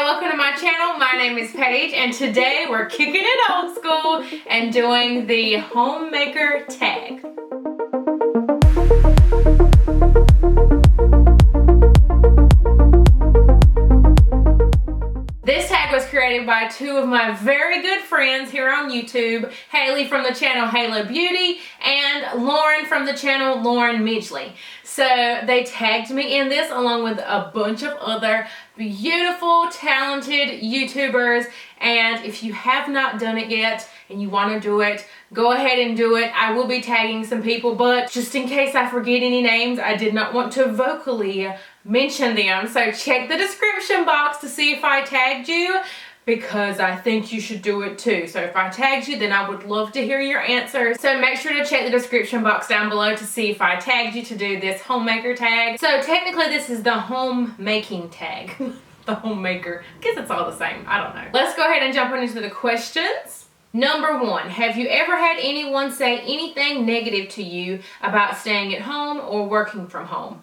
welcome to my channel. My name is Paige and today we're kicking it old school and doing the homemaker tag. This tag was created by two of my very good friends here on YouTube, Haley from the channel Halo Beauty and Lauren from the channel Lauren Midgley. So they tagged me in this along with a bunch of other beautiful, talented YouTubers, and if you have not done it yet and you want to do it, go ahead and do it. I will be tagging some people, but just in case I forget any names, I did not want to vocally mention them. So check the description box to see if I tagged you, because I think you should do it too. So if I tagged you, then I would love to hear your answers. So make sure to check the description box down below to see if I tagged you to do this homemaker tag. So technically this is the homemaking tag. The homemaker. I guess it's all the same. I don't know. Let's go ahead and jump into the questions. Number one, have you ever had anyone say anything negative to you about staying at home or working from home?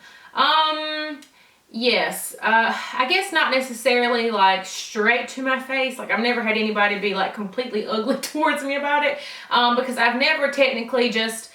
Yes, I guess not necessarily like straight to my face. Like I've never had anybody be like completely ugly towards me about it, because I've never technically just,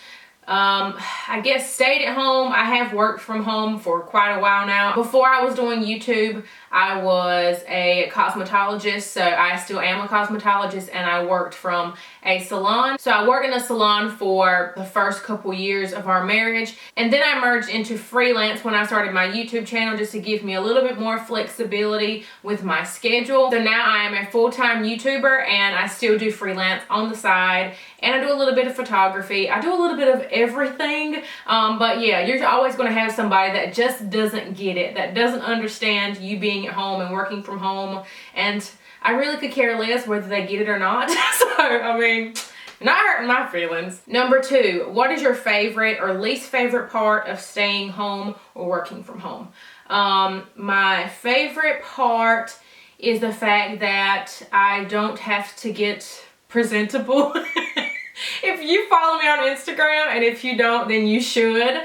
I guess stayed at home. I have worked from home for quite a while now. Before I was doing YouTube, I was a cosmetologist, so I still am a cosmetologist, and I worked from a salon. So I worked in a salon for the first couple years of our marriage, and then I merged into freelance when I started my YouTube channel, just to give me a little bit more flexibility with my schedule. So now I am a full-time YouTuber, and I still do freelance on the side, and I do a little bit of photography. I do a little bit of everything, but yeah, you're always going to have somebody that just doesn't get it, that doesn't understand you being at home and working from home, and I really could care less whether they get it or not. So I mean, not hurting my feelings. Number two, what is your favorite or least favorite part of staying home or working from home? My favorite part is the fact that I don't have to get presentable. If you follow me on Instagram, and if you don't, then you should,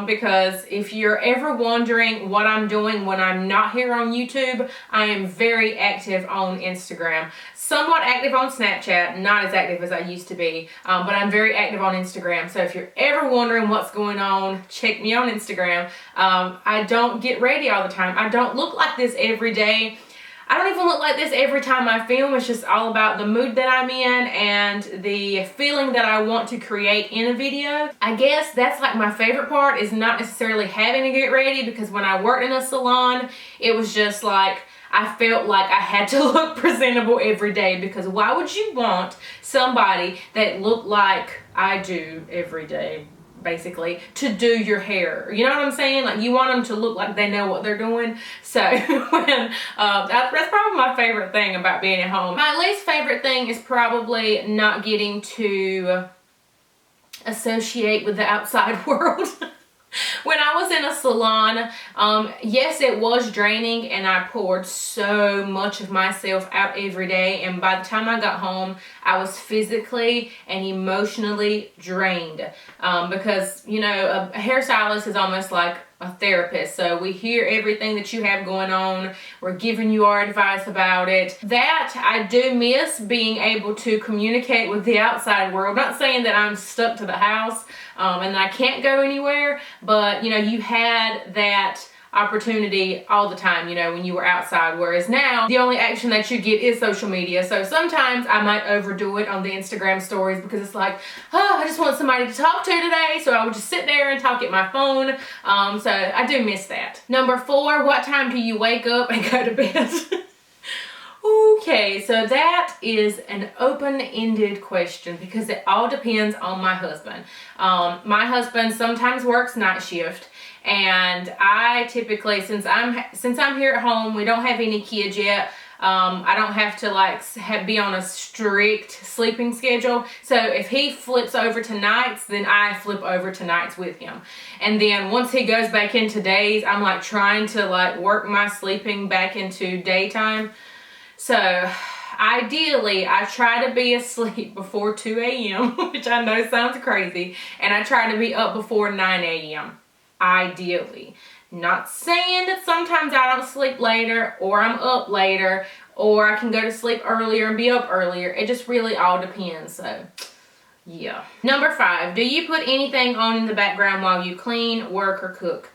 because if you're ever wondering what I'm doing when I'm not here on YouTube, I am very active on Instagram. Somewhat active on Snapchat, not as active as I used to be, but I'm very active on Instagram. So if you're ever wondering what's going on, check me on Instagram. I don't get ready all the time. I don't look like this every day. I don't even look like this every time I film. It's just all about the mood that I'm in and the feeling that I want to create in a video. I guess that's like my favorite part, is not necessarily having to get ready, because when I worked in a salon, it was just like, I felt like I had to look presentable every day, because why would you want somebody that looked like I do every day, basically, to do your hair? You know what I'm saying? Like, you want them to look like they know what they're doing. So when that's probably my favorite thing about being at home. My least favorite thing is probably not getting to associate with the outside world. When I was in a salon, yes, it was draining, and I poured so much of myself out every day, and by the time I got home, I was physically and emotionally drained, because, you know, a hairstylist is almost like a therapist. So we hear everything that you have going on. We're giving you our advice about it. That I do miss, being able to communicate with the outside world. Not saying that I'm stuck to the house and I can't go anywhere, but you know, you had that opportunity all the time, you know, when you were outside, whereas now the only action that you get is social media. So sometimes I might overdo it on the Instagram stories, because it's like, oh, I just want somebody to talk to today, so I would just sit there and talk at my phone. So I do miss that. Number four, what time do you wake up and go to bed? Okay, so that is an open-ended question, because it all depends on my husband. My husband sometimes works night shift, and I typically, since I'm here at home, we don't have any kids yet. I don't have to like be on a strict sleeping schedule. So if he flips over to nights, then I flip over to nights with him. And then once he goes back into days, I'm like trying to like work my sleeping back into daytime. So ideally, I try to be asleep before 2 a.m., which I know sounds crazy, and I try to be up before 9 a.m. ideally. Not saying that sometimes I don't sleep later, or I'm up later, or I can go to sleep earlier and be up earlier. It just really all depends. So yeah. Number 5, do you put anything on in the background while you clean, work, or cook?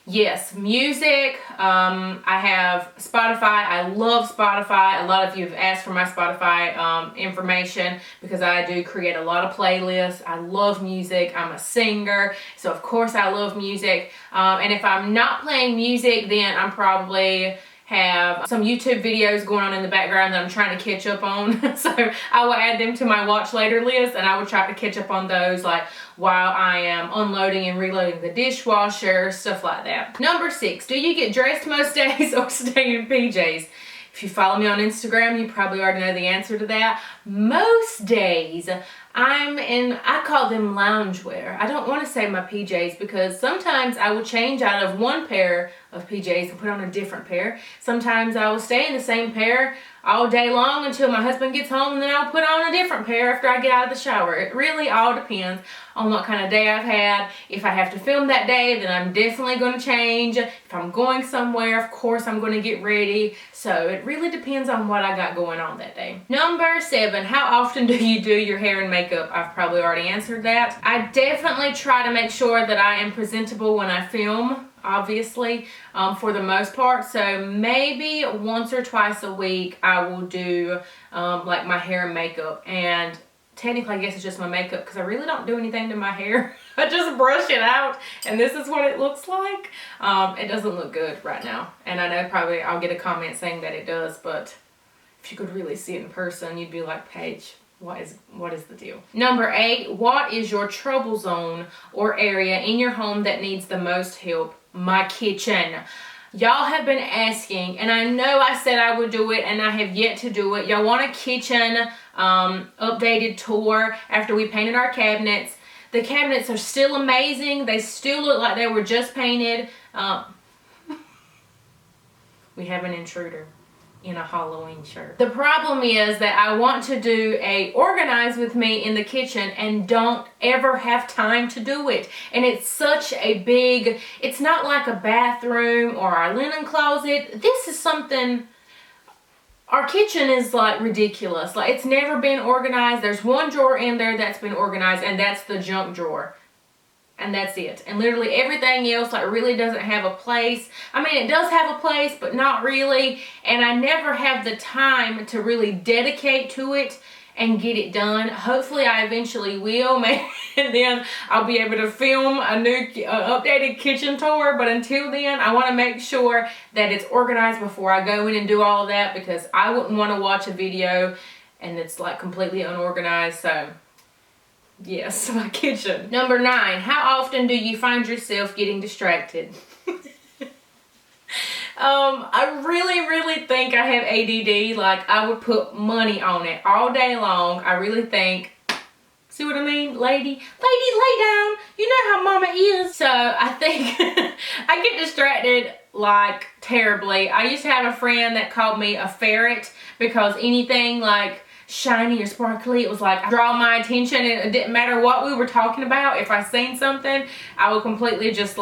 Yes, music. I have Spotify. I love Spotify. A lot of you have asked for my Spotify information because I do create a lot of playlists. I love music. I'm a singer, so of course I love music. And if I'm not playing music, then I'm probably have some YouTube videos going on in the background that I'm trying to catch up on. So I will add them to my watch later list, and I will try to catch up on those like while I am unloading and reloading the dishwasher, stuff like that. Number 6, do you get dressed most days or stay in PJs? If you follow me on Instagram, you probably already know the answer to that. Most days I call them loungewear. I don't want to say my PJs because sometimes I will change out of one pair of PJs and put on a different pair. Sometimes I will stay in the same pair all day long until my husband gets home, and then I'll put on a different pair after I get out of the shower. It really all depends on what kind of day I've had. If I have to film that day, then I'm definitely going to change. If I'm going somewhere, of course I'm going to get ready. So it really depends on what I got going on that day. Number 7, how often do you do your hair and makeup? I've probably already answered that. I definitely try to make sure that I am presentable when I film, obviously, for the most part. So maybe once or twice a week I will do like my hair and makeup, and technically I guess it's just my makeup because I really don't do anything to my hair. I just brush it out, and this is what it looks like. It doesn't look good right now, and I know probably I'll get a comment saying that it does, but if you could really see it in person, you'd be like, Paige, what is the deal? Number 8, what is your trouble zone or area in your home that needs the most help? My kitchen. Y'all have been asking, and I know I said I would do it, and I have yet to do it. Y'all want a kitchen updated tour after we painted our cabinets. The cabinets are still amazing. They still look like they were just painted. We have an intruder in a Halloween shirt. The problem is that I want to do a organize with me in the kitchen and don't ever have time to do it. And it's such a big, it's not like a bathroom or our linen closet. This is something, our kitchen is like ridiculous. Like it's never been organized. There's one drawer in there that's been organized, and that's the junk drawer. And that's it. And literally everything else like really doesn't have a place. I mean, it does have a place, but not really. And I never have the time to really dedicate to it and get it done. Hopefully I eventually will, maybe, and then I'll be able to film a new updated kitchen tour. But until then, I want to make sure that it's organized before I go in and do all of that, because I wouldn't want to watch a video and it's like completely unorganized. So yes, my kitchen. Number 9, how often do you find yourself getting distracted? I really think I have ADD. Like, I would put money on it all day long. I really think, see what I mean? Lady, lay down. You know how mama is. So I think I get distracted like terribly. I used to have a friend that called me a ferret because anything like shiny or sparkly, it was like draw my attention, and it didn't matter what we were talking about. If I seen something, I would completely just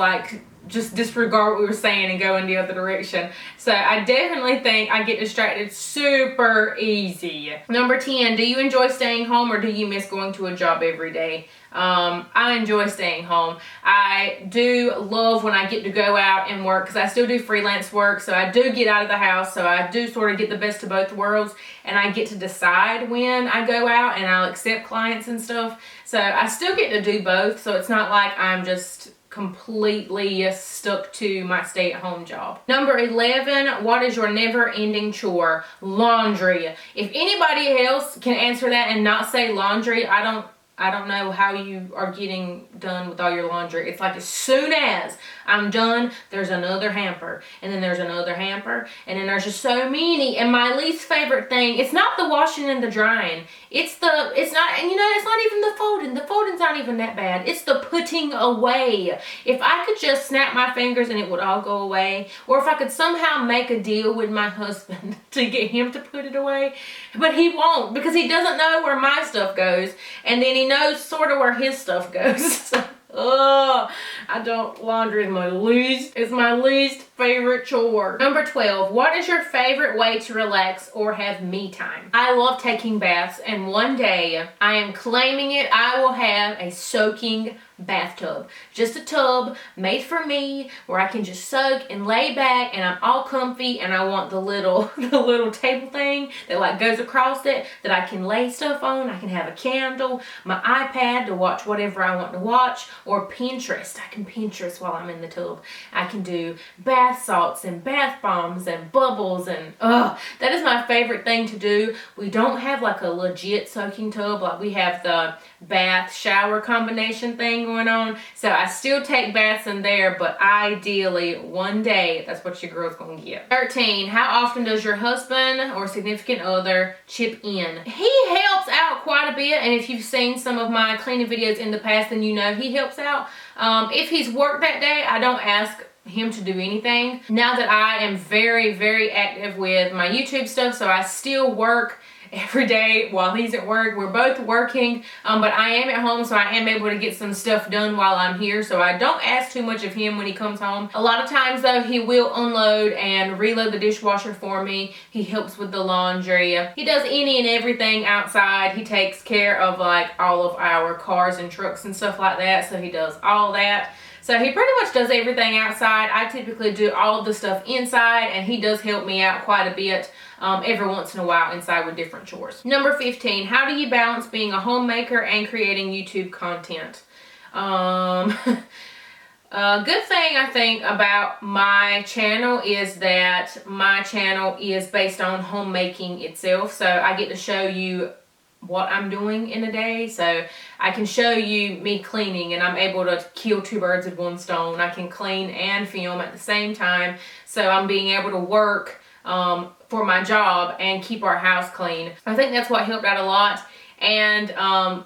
disregard what we were saying and go in the other direction. So I definitely think I get distracted super easy. Number 10, do you enjoy staying home or do you miss going to a job every day? I enjoy staying home. I do love when I get to go out and work, because I still do freelance work, so I do get out of the house, so I do sort of get the best of both worlds, and I get to decide when I go out, and I'll accept clients and stuff. So I still get to do both, so it's not like I'm just completely stuck to my stay-at-home job. Number 11, what is your never-ending chore? Laundry. If anybody else can answer that and not say laundry, I don't know how you are getting done with all your laundry. It's like as soon as I'm done, there's another hamper, and then there's another hamper, and then there's just so many. And my least favorite thing, it's not the washing and the drying. It's not even the folding. The folding's not even that bad. It's the putting away. If I could just snap my fingers and it would all go away, or if I could somehow make a deal with my husband to get him to put it away, but he won't, because he doesn't know where my stuff goes, and then he knows sort of where his stuff goes. So, I don't, laundry is my least favorite chore. Number 12, what is your favorite way to relax or have me time? I love taking baths, and one day, I am claiming it, I will have a soaking bathtub. Just a tub made for me where I can just soak and lay back and I'm all comfy, and I want the little table thing that like goes across it that I can lay stuff on. I can have a candle, my iPad to watch whatever I want to watch, or Pinterest. I can Pinterest while I'm in the tub. I can do bath salts and bath bombs and bubbles, and that is my favorite thing to do. We don't have like a legit soaking tub, like we have the bath shower combination thing going on, so I still take baths in there, but ideally one day that's what your girl's gonna get. 13, how often does your husband or significant other chip in? He helps out quite a bit, and if you've seen some of my cleaning videos in the past, then you know he helps out. If he's worked that day, I don't ask him to do anything. Now that I am very, very active with my YouTube stuff, so I still work every day while he's at work. We're both working, but I am at home, so I am able to get some stuff done while I'm here, so I don't ask too much of him when he comes home. A lot of times though, he will unload and reload the dishwasher for me. He helps with the laundry. He does any and everything outside. He takes care of like all of our cars and trucks and stuff like that, so he does all that. So he pretty much does everything outside. I typically do all of the stuff inside, and he does help me out quite a bit every once in a while inside with different chores. Number 15, how do you balance being a homemaker and creating YouTube content? A good thing I think about my channel is that my channel is based on homemaking itself. So I get to show you what I'm doing in a day, so I can show you me cleaning, and I'm able to kill two birds with one stone. I can clean and film at the same time, so I'm being able to work for my job and keep our house clean. I think that's what helped out a lot, and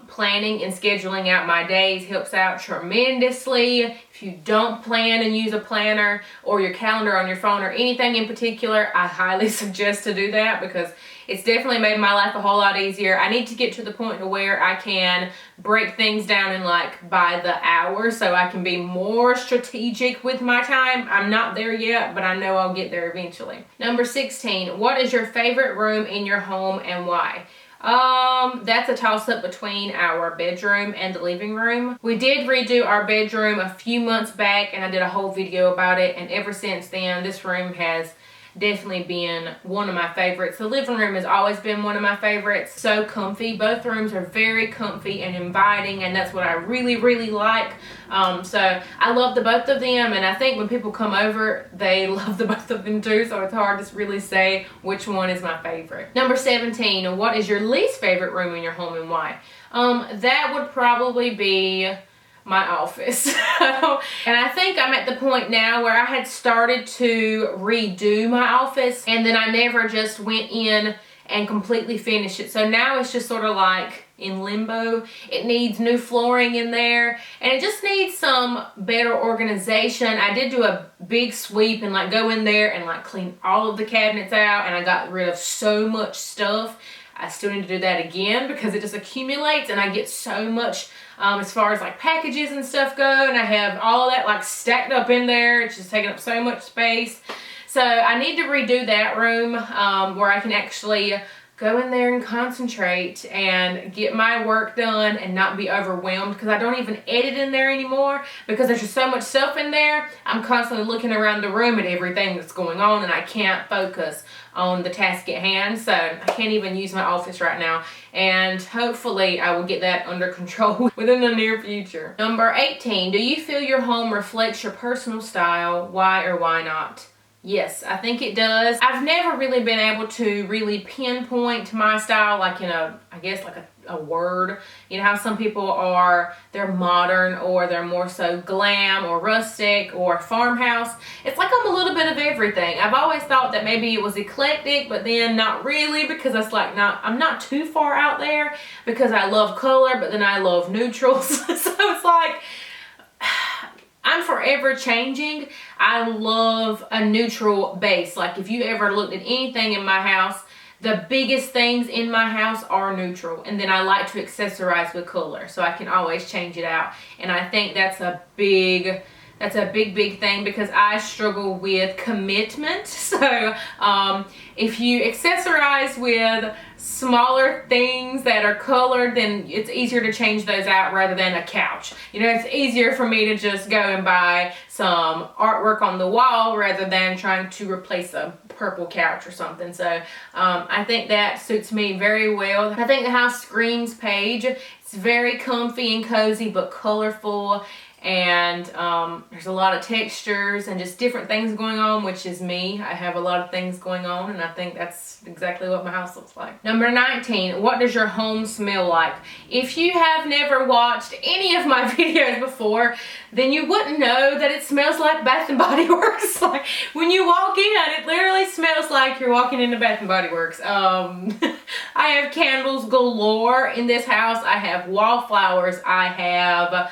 planning and scheduling out my days helps out tremendously. If you don't plan and use a planner or your calendar on your phone or anything in particular, I highly suggest to do that, because it's definitely made my life a whole lot easier. I need to get to the point to where I can break things down in like by the hour, so I can be more strategic with my time. I'm not there yet, but I know I'll get there eventually. Number 16, what is your favorite room in your home and why? That's a toss-up between our bedroom and the living room. We did redo our bedroom a few months back, and I did a whole video about it, and ever since then this room has definitely been one of my favorites. The living room has always been one of my favorites. So comfy. Both rooms are very comfy and inviting, and that's what I really, really like. So I love the both of them, and I think when people come over, they love the both of them too, so it's hard to really say which one is my favorite. Number 17, what is your least favorite room in your home and why? That would probably be my office. And I think I'm at the point now where I had started to redo my office, and then I never just went in and completely finished it. So now it's just sort of like in limbo. It needs new flooring in there, and it just needs some better organization. I did do a big sweep and like go in there and like clean all of the cabinets out, and I got rid of so much stuff. I still need to do that again because it just accumulates, and I get so much as far as like packages and stuff go, and I have all that like stacked up in there. It's just taking up so much space. So I need to redo that room where I can actually go in there and concentrate and get my work done and not be overwhelmed, because I don't even edit in there anymore because there's just so much stuff in there. I'm constantly looking around the room at everything that's going on, and I can't focus on the task at hand, so I can't even use my office right now, and hopefully I will get that under control within the near future. Number 18, do you feel your home reflects your personal style? Why or why not? Yes, I think it does. I've never really been able to really pinpoint my style like in a, I guess like a word. You know how some people are, they're modern, or they're more so glam or rustic or farmhouse. It's like I'm a little bit of everything. I've always thought that maybe it was eclectic, but then not really, because it's like I'm not too far out there, because I love color, but then I love neutrals. So it's like I'm forever changing. I love a neutral base. Like if you ever looked at anything in my house The biggest things in my house are neutral, and then I like to accessorize with color, so I can always change it out. And I think that's a big thing, because I struggle with commitment. So if you accessorize with smaller things that are colored, then it's easier to change those out rather than a couch. You know, it's easier for me to just go and buy some artwork on the wall rather than trying to replace a purple couch or something. So I think that suits me very well. I think the house screams Paige. It's very comfy and cozy but colorful, and there's a lot of textures and just different things going on, which is me. I have a lot of things going on, and I think that's exactly what my house looks like. Number 19, what does your home smell like? If you have never watched any of my videos before, then you wouldn't know that it smells like Bath and Body Works. Like when you walk in, it literally smells like you're walking into Bath and Body Works. I have candles galore in this house. I have wallflowers. I have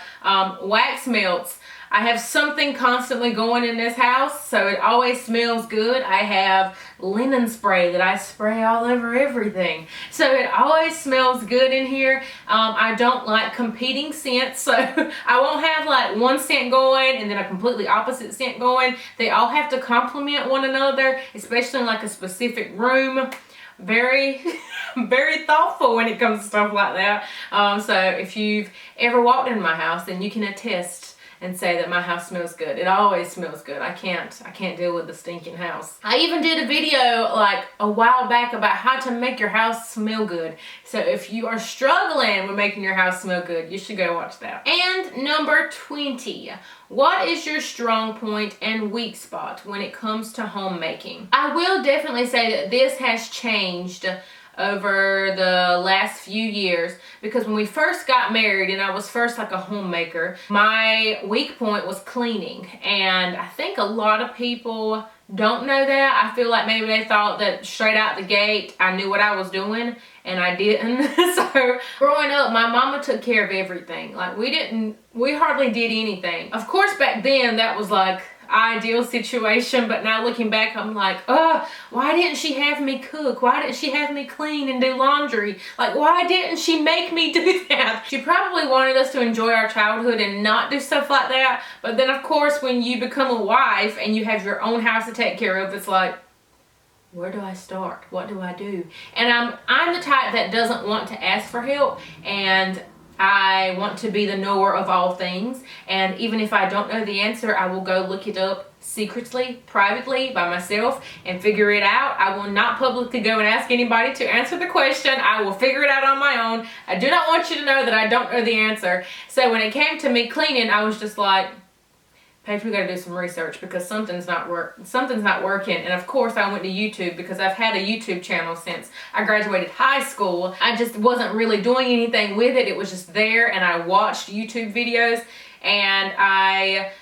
wax melts. I have something constantly going in this house, so it always smells good. I have linen spray that I spray all over everything, so it always smells good in here. I don't like competing scents, so I won't have like one scent going and then a completely opposite scent going. They all have to complement one another, especially in like a specific room. Very very thoughtful when it comes to stuff like that. So if you've ever walked in my house, then you can attest and say that my house smells good. It always smells good. I can't deal with the stinking house. I even did a video like a while back about how to make your house smell good. So if you are struggling with making your house smell good, you should go watch that. And number 20, what is your strong point and weak spot when it comes to homemaking? I will definitely say that this has changed over the last few years, because when we first got married and I was first like a homemaker, my weak point was cleaning, and I think a lot of people don't know that. I feel like maybe they thought that straight out the gate I knew what I was doing, and I didn't. So growing up, my mama took care of everything. Like we hardly did anything. Of course back then that was like ideal situation, but now looking back I'm like, why didn't she have me cook? Why didn't she have me clean and do laundry? Like, why didn't she make me do that? She probably wanted us to enjoy our childhood and not do stuff like that. But then of course when you become a wife and you have your own house to take care of, it's like, where do I start? What do I do? And I'm the type that doesn't want to ask for help, and I want to be the knower of all things, and even if I don't know the answer, I will go look it up secretly, privately, by myself, and figure it out. I will not publicly go and ask anybody to answer the question. I will figure it out on my own. I do not want you to know that I don't know the answer. So when it came to me cleaning, I was just like, Paige, we gotta do some research, because something's not working. And of course I went to YouTube, because I've had a YouTube channel since I graduated high school. I just wasn't really doing anything with it. It was just there, and I watched YouTube videos, and I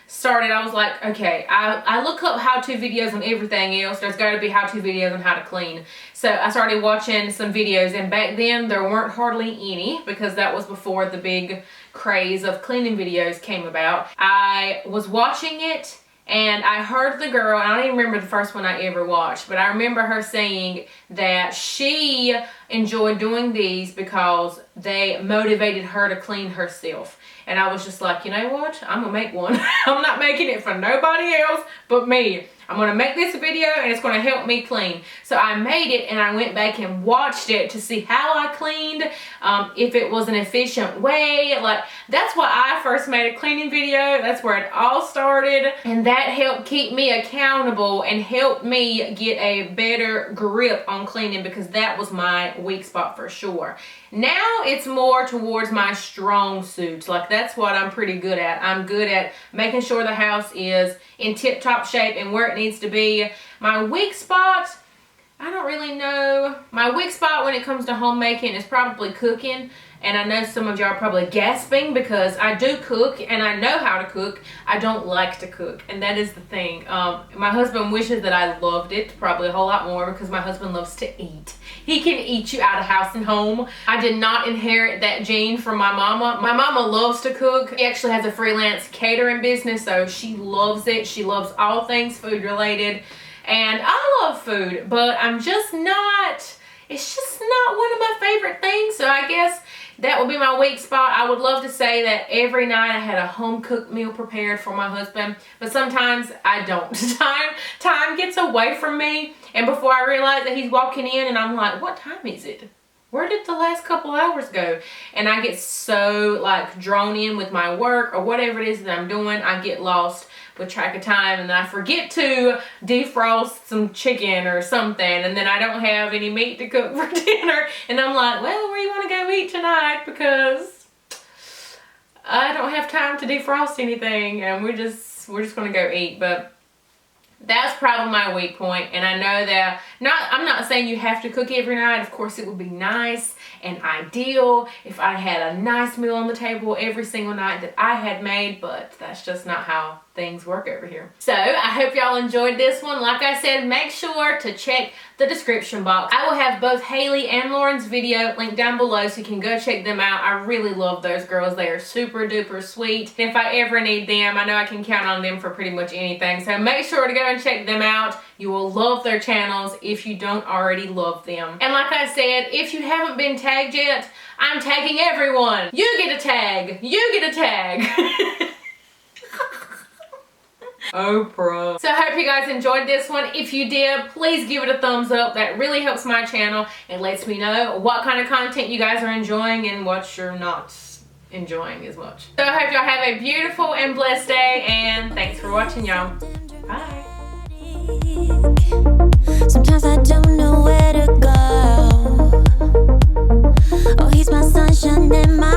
was like, okay, I look up how-to videos on everything else. There's got to be how-to videos on how to clean. So I started watching some videos, and back then there weren't hardly any, because that was before the big craze of cleaning videos came about. I was watching it, and I heard the girl, and I don't even remember the first one I ever watched, but I remember her saying that she enjoyed doing these because they motivated her to clean herself. And I was just like, you know what? I'm gonna make one. I'm not making it for nobody else but me. I'm gonna make this video, and it's gonna help me clean. So I made it, and I went back and watched it to see how I cleaned, if it was an efficient way. Like, that's why I first made a cleaning video. That's where it all started, and that helped keep me accountable and helped me get a better grip on cleaning, because that was my weak spot for sure. Now it's more towards my strong suit. Like, that's what I'm pretty good at. I'm good at making sure the house is in tip-top shape and where it needs to be. My weak spot, I don't really know. My weak spot when it comes to homemaking is probably cooking. And I know some of y'all are probably gasping, because I do cook and I know how to cook. I don't like to cook, and that is the thing. My husband wishes that I loved it probably a whole lot more, because my husband loves to eat. He can eat you out of house and home. I did not inherit that gene from my mama. My mama loves to cook. She actually has a freelance catering business, so she loves it. She loves all things food related. And I love food, but I'm just not it's just not one of my favorite things. So I guess that would be my weak spot. I would love to say that every night I had a home cooked meal prepared for my husband, but sometimes I don't. Time gets away from me, and before I realize that he's walking in and I'm like, what time is it? Where did the last couple hours go? And I get so like drawn in with my work or whatever it is that I'm doing, I get lost with track of time, and then I forget to defrost some chicken or something, and then I don't have any meat to cook for dinner, and I'm like, well, where you want to go eat tonight? Because I don't have time to defrost anything, and we're just gonna go eat. But that's probably my weak point, and I know that I'm not saying you have to cook every night. Of course, it would be nice and ideal if I had a nice meal on the table every single night that I had made, but that's just not how things work over here. So I hope y'all enjoyed this one. Like I said, make sure to check the description box. I will have both Haley and Lauren's video linked down below, so you can go check them out. I really love those girls. They are super duper sweet. If I ever need them, I know I can count on them for pretty much anything. So make sure to go and check them out. You will love their channels if you don't already love them. And like I said, if you haven't been tagged yet, I'm tagging everyone. You get a tag. You get a tag. Oprah. So I hope you guys enjoyed this one. If you did, please give it a thumbs up. That really helps my channel and lets me know what kind of content you guys are enjoying and what you're not enjoying as much. So I hope y'all have a beautiful and blessed day, and thanks for watching, y'all. Bye. Sometimes I don't know where to go. Oh, he's my sunshine and my